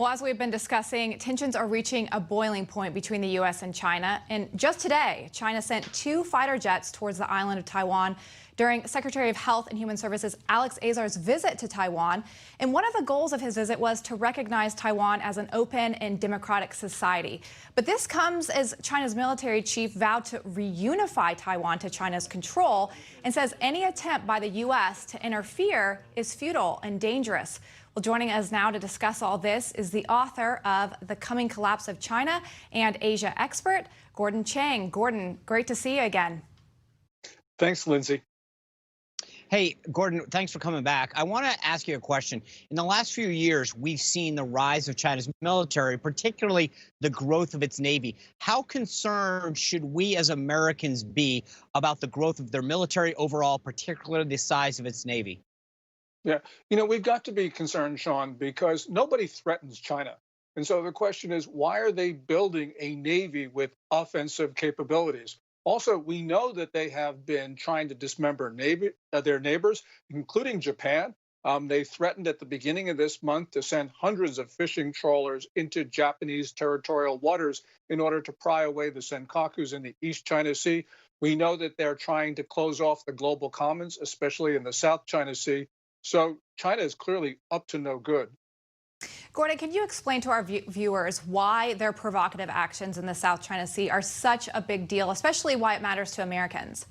Well, as we've been discussing, tensions are reaching a boiling point between the U.S. and China. And just today, China sent 2 fighter jets towards the island of Taiwan during Secretary of Health and Human Services Alex Azar's visit to Taiwan. And one of the goals of his visit was to recognize Taiwan as an open and democratic society. But this comes as China's military chief vowed to reunify Taiwan to China's control and says any attempt by the U.S. to interfere is futile and dangerous. Well, joining us now to discuss all this is the author of The Coming Collapse of China and Asia expert, Gordon Chang. Gordon, great to see you again. Thanks, Lindsay. Hey, Gordon, thanks for coming back. I want to ask you a question. In the last few years, we've seen the rise of China's military, particularly the growth of its Navy. How concerned should we as Americans be about the growth of their military overall, particularly the size of its Navy? Yeah, we've got to be concerned, Sean, because nobody threatens China. And so the question is, why are they building a Navy with offensive capabilities? Also, we know that they have been trying to dismember their neighbors, including Japan. They threatened at the beginning of this month to send hundreds of fishing trawlers into Japanese territorial waters in order to pry away the senkakus in the East China Sea. We know that they're trying to close off the global commons, especially in the South China Sea. So China is clearly up to no good. Gordon, can you explain to our viewers why their provocative actions in the South China Sea are such a big deal, especially why it matters to Americans?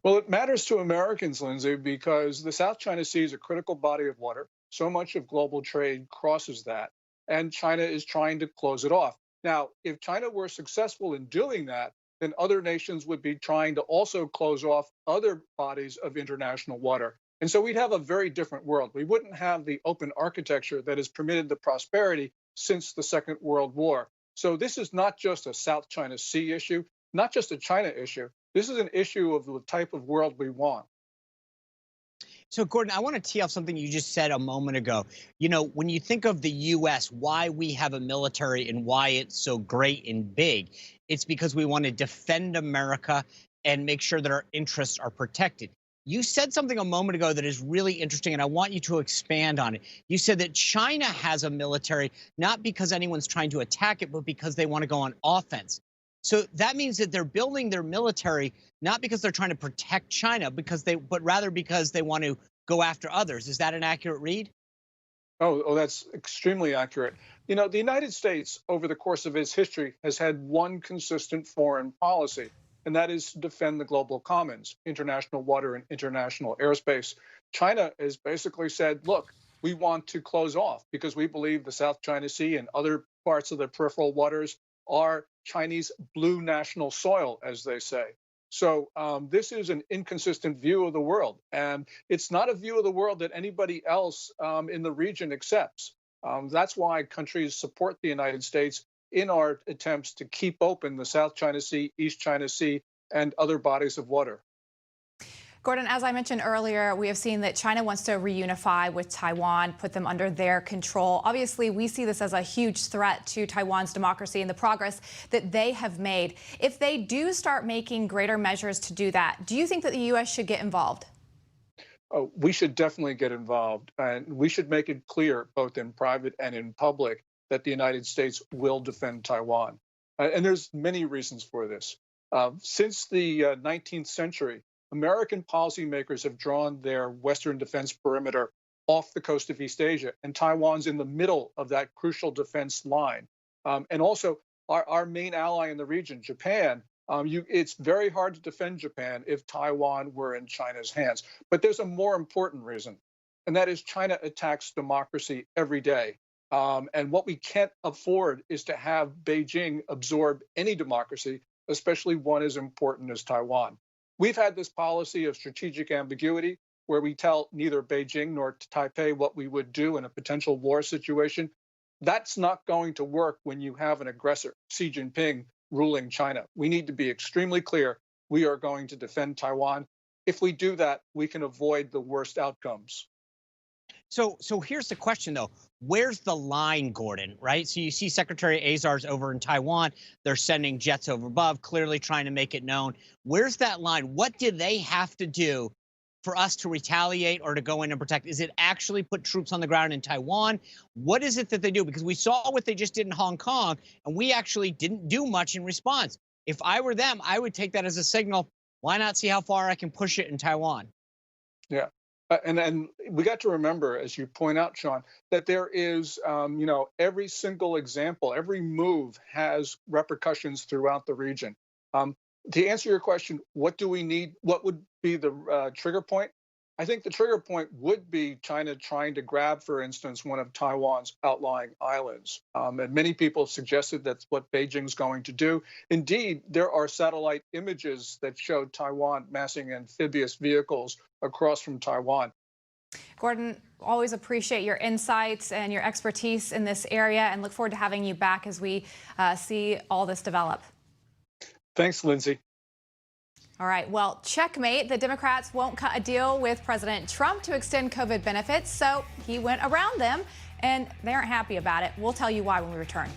Well, it matters to Americans, Lindsay, because the South China Sea is a critical body of water. So much of global trade crosses that, and China is trying to close it off. Now, if China were successful in doing that, then other nations would be trying to also close off other bodies of international water. And so we'd have a very different world. We wouldn't have the open architecture that has permitted the prosperity since the Second World War. So this is not just a South China Sea issue, not just a China issue. This is an issue of the type of world we want. So, Gordon, I want to tee off something you just said a moment ago. When you think of the U.S., why we have a military and why it's so great and big, it's because we want to defend America and make sure that our interests are protected. You said something a moment ago that is really interesting, and I want you to expand on it. You said that China has a military, not because anyone's trying to attack it, but because they want to go on offense. So that means that they're building their military, not because they're trying to protect China, but rather because they want to go after others. Is that an accurate read? Oh, that's extremely accurate. The United States, over the course of its history, has had one consistent foreign policy, and that is to defend the global commons, international water and international airspace. China has basically said, look, we want to close off because we believe the South China Sea and other parts of the peripheral waters are Chinese blue national soil, as they say. So this is an inconsistent view of the world, and it's not a view of the world that anybody else in the region accepts. That's why countries support the United States in our attempts to keep open the South China Sea, East China Sea, and other bodies of water. Gordon, as I mentioned earlier, we have seen that China wants to reunify with Taiwan, put them under their control. Obviously, we see this as a huge threat to Taiwan's democracy and the progress that they have made. If they do start making greater measures to do that, do you think that the U.S. should get involved? Oh, we should definitely get involved, and we should make it clear, both in private and in public, that the United States will defend Taiwan. And there's many reasons for this. Since the 19th century, American policymakers have drawn their Western defense perimeter off the coast of East Asia, and Taiwan's in the middle of that crucial defense line. And also, our main ally in the region, Japan, it's very hard to defend Japan if Taiwan were in China's hands. But there's a more important reason, and that is China attacks democracy every day. And what we can't afford is to have Beijing absorb any democracy, especially one as important as Taiwan. We've had this policy of strategic ambiguity where we tell neither Beijing nor Taipei what we would do in a potential war situation. That's not going to work when you have an aggressor, Xi Jinping, ruling China. We need to be extremely clear. We are going to defend Taiwan. If we do that, we can avoid the worst outcomes. So here's the question, though. Where's the line, Gordon, right? So you see Secretary Azar's over in Taiwan. They're sending jets over above, clearly trying to make it known. Where's that line? What do they have to do for us to retaliate or to go in and protect? Is it actually put troops on the ground in Taiwan? What is it that they do? Because we saw what they just did in Hong Kong, and we actually didn't do much in response. If I were them, I would take that as a signal. Why not see how far I can push it in Taiwan? Yeah. And we got to remember, as you point out, Sean, that there is, every single example, every move has repercussions throughout the region. To answer your question, what do we need? What would be the trigger point? I think the trigger point would be China trying to grab, for instance, one of Taiwan's outlying islands. And many people suggested that's what Beijing's going to do. Indeed, there are satellite images that show Taiwan massing amphibious vehicles across from Taiwan. Gordon, always appreciate your insights and your expertise in this area, and look forward to having you back as we see all this develop. Thanks, Lindsay. All right, well, checkmate. The Democrats won't cut a deal with President Trump to extend COVID benefits, so he went around them, and they aren't happy about it. We'll tell you why when we return.